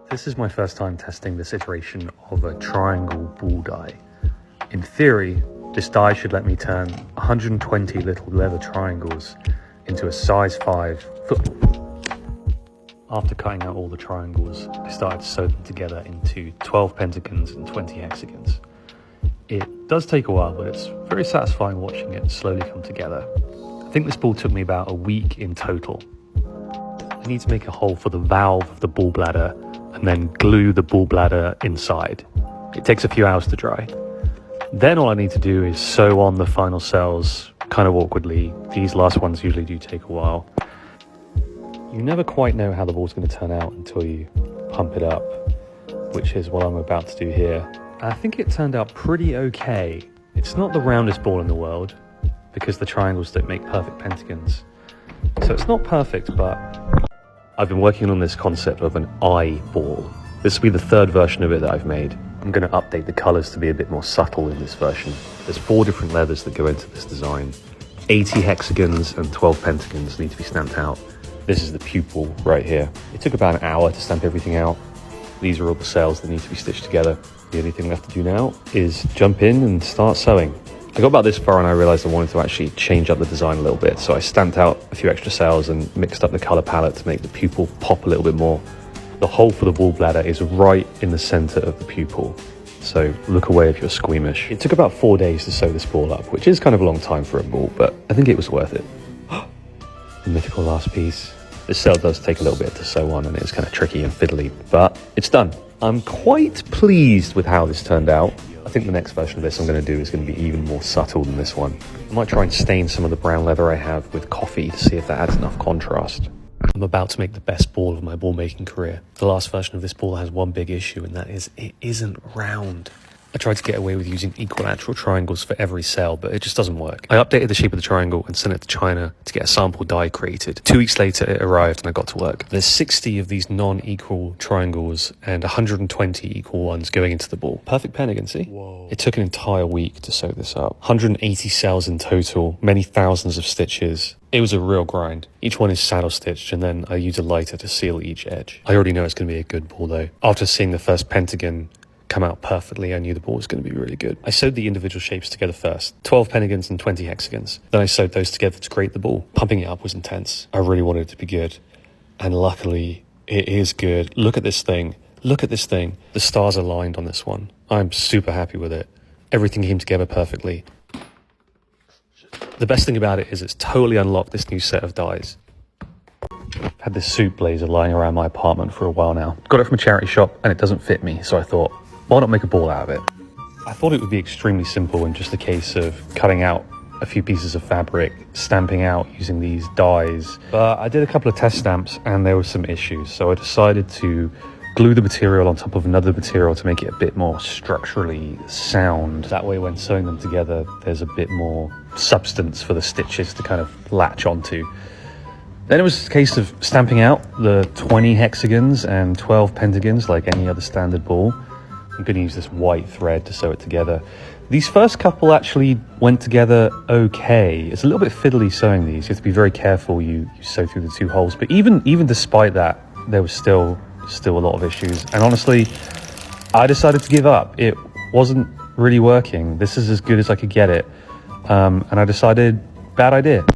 This is my first time testing this iteration of a triangle ball die. In theory, this die should let me turn 120 little leather triangles into a size 5 football. After cutting out all the triangles, I started to sew them together into 12 pentagons and 20 hexagons. It does take a while, but it's very satisfying watching it slowly come together. I think this ball took me about a week in total. I need to make a hole for the valve of the ball bladder and then glue the ball bladder inside. It takes a few hours to dry. Then all I need to do is sew on the final cells kind of awkwardly. These last ones usually do take a while. You never quite know how the ball's going to turn out until you pump it up, which is what I'm about to do here. I think it turned out pretty okay. It's not the roundest ball in the world because the triangles don't make perfect pentagons. So it's not perfect, but I've been working on this concept of an eye ball. This will be the third version of it that I've made. I'm going to update the colors to be a bit more subtle in this version. There's 4 different leathers that go into this design. 80 hexagons and 12 pentagons need to be stamped out. This is the pupil right here. It took about an hour to stamp everything out. These are all the cells that need to be stitched together. The only thing left to do now is jump in and start sewing. I got about this far and I realized I wanted to actually change up the design a little bit. So I stamped out a few extra cells and mixed up the color palette to make the pupil pop a little bit more. The hole for the ball bladder is right in the center of the pupil. So look away if you're squeamish. It took about 4 days to sew this ball up, which is kind of a long time for a ball, but I think it was worth it. The mythical last piece. This cell does take a little bit to sew on and it's kind of tricky and fiddly, but it's done. I'm quite pleased with how this turned out. I think the next version of this I'm going to do is going to be even more subtle than this one. I might try and stain some of the brown leather I have with coffee to see if that adds enough contrast. I'm about to make the best ball of my ball making career. The last version of this ball has one big issue, and that is it isn't round. I tried to get away with using equilateral triangles for every cell, but it just doesn't work. I updated the shape of the triangle and sent it to China to get a sample die created. 2 weeks later, it arrived and I got to work. There's 60 of these non-equal triangles and 120 equal ones going into the ball. Perfect pentagon, see? Whoa. It took an entire week to sew this up. 180 cells in total, many thousands of stitches. It was a real grind. Each one is saddle stitched and then I use a lighter to seal each edge. I already know it's going to be a good ball though. After seeing the first pentagon come out perfectly, I knew the ball was going to be really good. I sewed the individual shapes together first, 12 pentagons and 20 hexagons. Then I sewed those together to create the ball. Pumping it up was intense. I really wanted it to be good. And luckily, it is good. Look at this thing. Look at this thing. The stars aligned on this one. I'm super happy with it. Everything came together perfectly. The best thing about it is it's totally unlocked this new set of dies. I've had this suit blazer lying around my apartment for a while now. Got it from a charity shop and it doesn't fit me, so I thought, why not make a ball out of it? I thought it would be extremely simple and just a case of cutting out a few pieces of fabric, stamping out using these dies. But I did a couple of test stamps and there were some issues, so I decided to glue the material on top of another material to make it a bit more structurally sound. That way when sewing them together, there's a bit more substance for the stitches to kind of latch onto. Then it was a case of stamping out the 20 hexagons and 12 pentagons like any other standard ball. I'm going to use this white thread to sew it together. These first couple actually went together okay. It's a little bit fiddly sewing these. You have to be very careful you sew through the 2 holes. But even despite that, there was still a lot of issues. And honestly, I decided to give up. It wasn't really working. This is as good as I could get it. And I decided, bad idea.